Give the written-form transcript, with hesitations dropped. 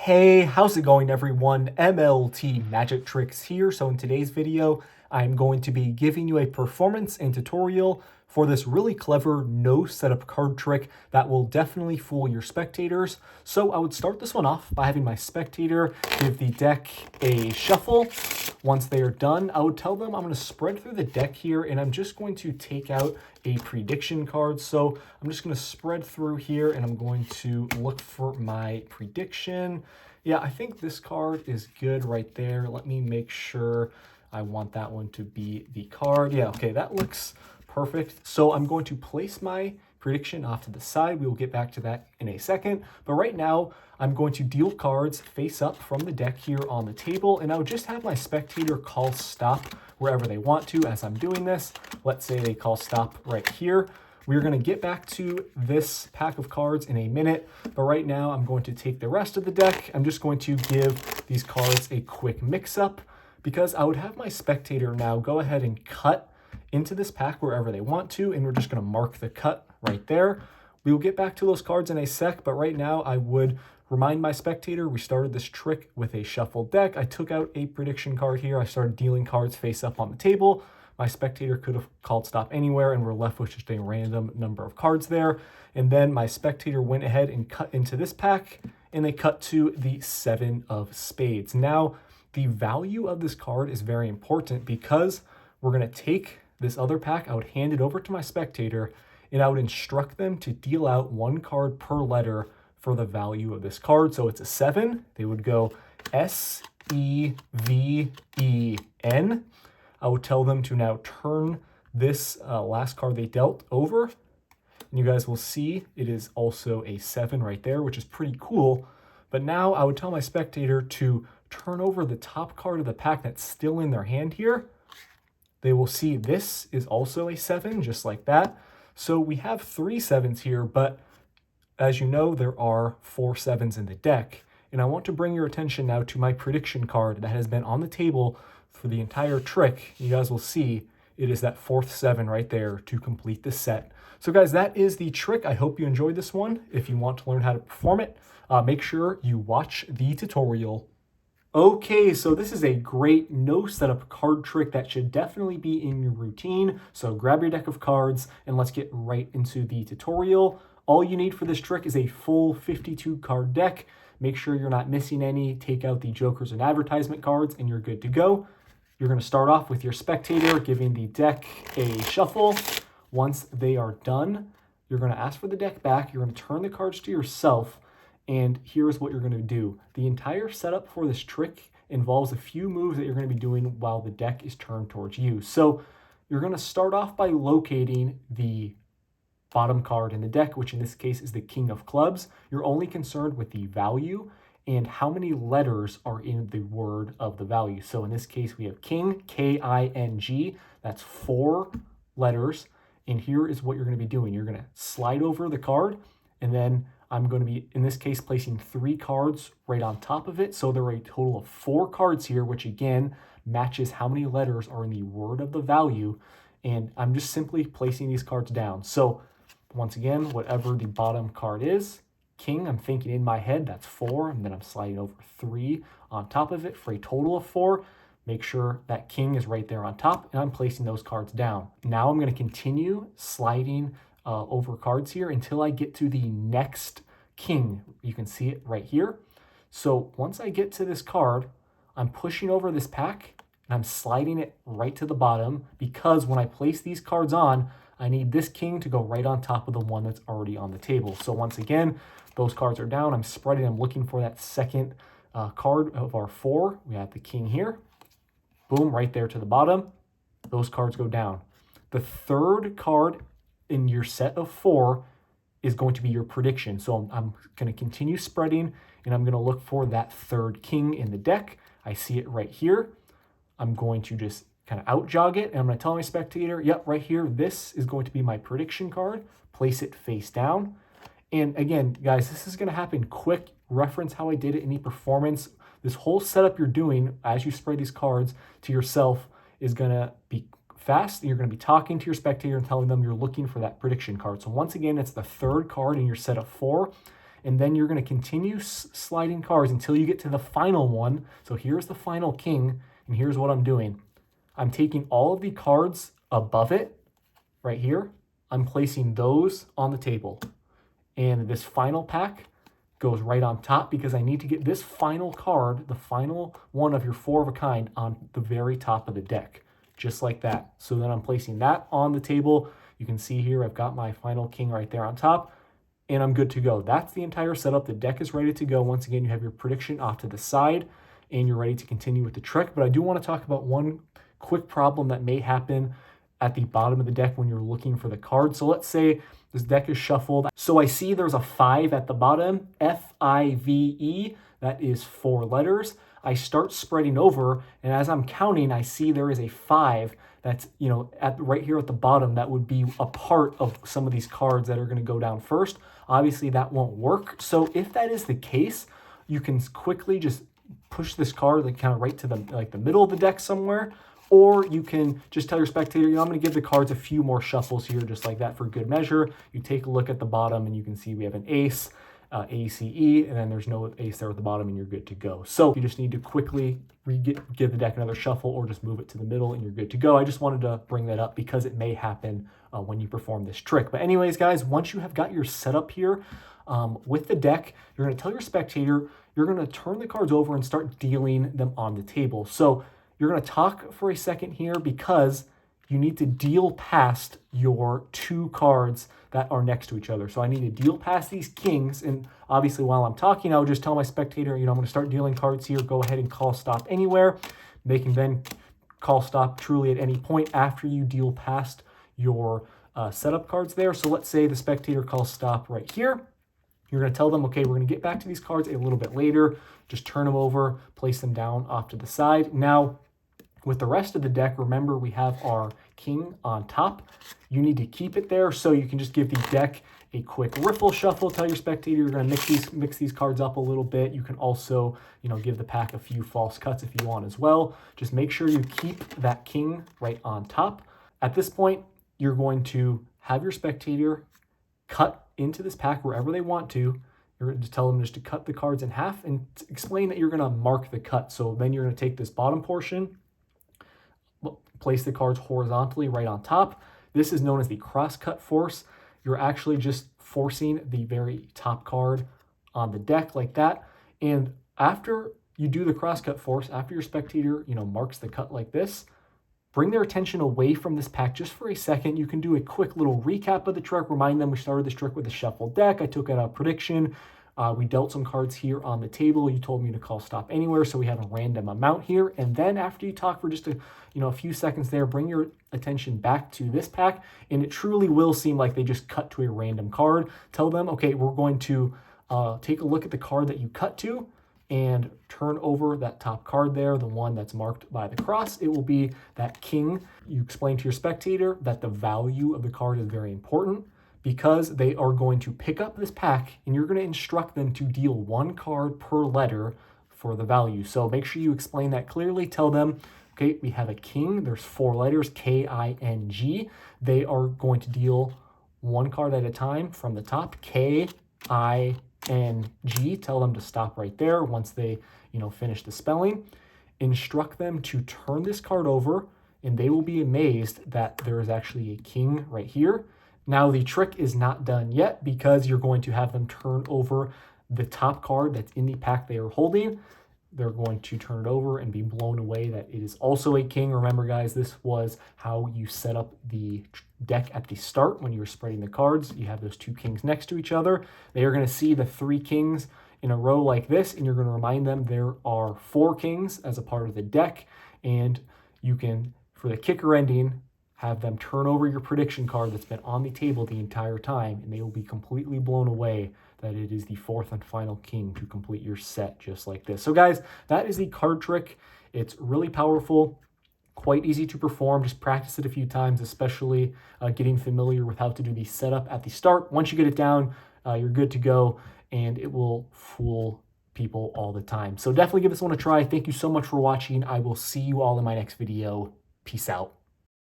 Hey, how's it going everyone? MLT Magic Tricks here. So in today's video, I'm going to be giving you a performance and tutorial for this really clever no setup card trick that will definitely fool your spectators. So I would start this one off by having my spectator give the deck a shuffle. Once they are done, I would tell them I'm going to spread through the deck here and I'm just going to take out a prediction card. So I'm just going to spread through here and I'm going to look for my prediction. Yeah, I think this card is good right there. Let me make sure I want that one to be the card. Yeah, okay, that looks perfect. So I'm going to place my prediction off to the side. We will get back to that in a second. But right now, I'm going to deal cards face up from the deck here on the table, and I would just have my spectator call stop wherever they want to as I'm doing this. Let's say they call stop right here. We're going to get back to this pack of cards in a minute, but right now I'm going to take the rest of the deck. I'm just going to give these cards a quick mix-up because I would have my spectator now go ahead and cut into this pack wherever they want to, and we're just going to mark the cut right there. We will get back to those cards in a sec, but right now I would remind my spectator we started this trick with a shuffled deck. I took out a prediction card here. I started dealing cards face up on the table. My spectator could have called stop anywhere, and we're left with just a random number of cards there. And then my spectator went ahead and cut into this pack, and they cut to the 7 of spades. Now, the value of this card is very important because we're going to take this other pack. I would hand it over to my spectator, and I would instruct them to deal out 1 card per letter for the value of this card. So it's a 7. They would go S-E-V-E-N. I would tell them to now turn this last card they dealt over. And you guys will see it is also a 7 right there, which is pretty cool. But now I would tell my spectator to turn over the top card of the pack that's still in their hand here. They will see this is also a 7, just like that. So we have 3 7s here, but as you know, there are 4 7s in the deck. And I want to bring your attention now to my prediction card that has been on the table for the entire trick. You guys will see it is that 4th 7 right there to complete the set. So guys, that is the trick. I hope you enjoyed this one. If you want to learn how to perform it, make sure you watch the tutorial. Okay, so this is a great no setup card trick that should definitely be in your routine. So grab your deck of cards and let's get right into the tutorial. All you need for this trick is a full 52 card deck. Make sure you're not missing any. Take out the jokers and advertisement cards and you're good to go. You're going to start off with your spectator giving the deck a shuffle. Once they are done, you're going to ask for the deck back. You're going to turn the cards to yourself. And here's what you're going to do. The entire setup for this trick involves a few moves that you're going to be doing while the deck is turned towards you. So you're going to start off by locating the bottom card in the deck, which in this case is the King of Clubs. You're only concerned with the value and how many letters are in the word of the value. So in this case, we have King, K-I-N-G. That's 4 letters. And here is what you're going to be doing. You're going to slide over the card, and then I'm going to be, in this case, placing 3 cards right on top of it. So there are a total of 4 cards here, which again matches how many letters are in the word of the value. And I'm just simply placing these cards down. So once again, whatever the bottom card is, King, I'm thinking in my head, that's 4. And then I'm sliding over 3 on top of it for a total of 4. Make sure that King is right there on top, and I'm placing those cards down. Now I'm going to continue sliding over cards here until I get to the next King. You can see it right here. So once I get to this card, I'm pushing over this pack and I'm sliding it right to the bottom because when I place these cards on, I need this King to go right on top of the one that's already on the table. So once again, those cards are down. I'm spreading. I'm looking for that second card of our 4. We have the King here. Boom, right there to the bottom. Those cards go down. The third card in your set of 4 is going to be your prediction. So I'm going to continue spreading, and I'm going to look for that 3rd King in the deck. I see it right here. I'm going to just kind of out jog it, and I'm going to tell my spectator, yep, right here, this is going to be my prediction card. Place it face down. And again, guys, this is going to happen quick. Reference how I did it in the performance. This whole setup you're doing as you spread these cards to yourself is going to be fast. You're going to be talking to your spectator and telling them you're looking for that prediction card. So once again, it's the 3rd card in your set of 4. and then you're going to continue sliding cards until you get to the final one. So here's the final king, and here's what I'm doing. I'm taking all of the cards above it, right here. I'm placing those on the table. And this final pack goes right on top because I need to get this final card, the final one of your 4 of a kind, on the very top of the deck, just like that. So then I'm placing that on the table. You can see here I've got my final king right there on top, and I'm good to go. That's the entire setup. The deck is ready to go. Once again, you have your prediction off to the side, and you're ready to continue with the trick. But I do want to talk about one quick problem that may happen at the bottom of the deck when you're looking for the card. So let's say this deck is shuffled. So I see there's a 5 at the bottom, F-I-V-E. That is 4 letters. I start spreading over, and as I'm counting, I see there is a 5 that's, right here at the bottom. That would be a part of some of these cards that are going to go down first. Obviously, that won't work. So if that is the case, you can quickly just push this card like kind of right to the middle of the deck somewhere. Or you can just tell your spectator, I'm going to give the cards a few more shuffles here, just like that for good measure. You take a look at the bottom, and you can see we have an ace, A-C-E, and then there's no ace there at the bottom, and you're good to go. So you just need to quickly give the deck another shuffle, or just move it to the middle, and you're good to go. I just wanted to bring that up because it may happen when you perform this trick. But anyways, guys, once you have got your setup here with the deck, you're going to tell your spectator, you're going to turn the cards over and start dealing them on the table. So you're going to talk for a second here because you need to deal past your 2 cards that are next to each other. So I need to deal past these kings. And obviously while I'm talking, I would just tell my spectator, I'm going to start dealing cards here. Go ahead and call stop anywhere. They can then call stop truly at any point after you deal past your setup cards there. So let's say the spectator calls stop right here. You're going to tell them, okay, we're going to get back to these cards a little bit later. Just turn them over, place them down off to the side. Now, with the rest of the deck, remember we have our king on top. You need to keep it there, so you can just give the deck a quick riffle shuffle. Tell your spectator you're going to mix these cards up a little bit. You can also, give the pack a few false cuts if you want as well. Just make sure you keep that king right on top. At this point, you're going to have your spectator cut into this pack wherever they want to. You're going to tell them just to cut the cards in half and explain that you're going to mark the cut. So then you're going to take this bottom portion, place the cards horizontally right on top. This is known as the cross-cut force. You're actually just forcing the very top card on the deck like that. And after you do the cross-cut force, after your spectator, marks the cut like this, bring their attention away from this pack just for a second. You can do a quick little recap of the trick. Remind them we started this trick with a shuffled deck. I took out a prediction. We dealt some cards here on the table. You told me to call stop anywhere, so we have a random amount here. And then after you talk for just a few seconds there, bring your attention back to this pack, and it truly will seem like they just cut to a random card. Tell them, okay, we're going to take a look at the card that you cut to and turn over that top card there, the one that's marked by the cross. It will be that king. You explain to your spectator that the value of the card is very important, because they are going to pick up this pack and you're going to instruct them to deal 1 card per letter for the value. So make sure you explain that clearly. Tell them, okay, we have a king. There's 4 letters, K-I-N-G. They are going to deal 1 card at a time from the top, K-I-N-G. Tell them to stop right there once they, finish the spelling. Instruct them to turn this card over, and they will be amazed that there is actually a king right here. Now, the trick is not done yet because you're going to have them turn over the top card that's in the pack they are holding. They're going to turn it over and be blown away that it is also a king. Remember, guys, this was how you set up the deck at the start when you were spreading the cards. You have those 2 kings next to each other. They are going to see the 3 kings in a row like this, and you're going to remind them there are 4 kings as a part of the deck, and you can, for the kicker ending, have them turn over your prediction card that's been on the table the entire time, and they will be completely blown away that it is the 4th and final king to complete your set just like this. So guys, that is the card trick. It's really powerful, quite easy to perform. Just practice it a few times, especially getting familiar with how to do the setup at the start. Once you get it down, you're good to go, and it will fool people all the time. So definitely give this one a try. Thank you so much for watching. I will see you all in my next video. Peace out.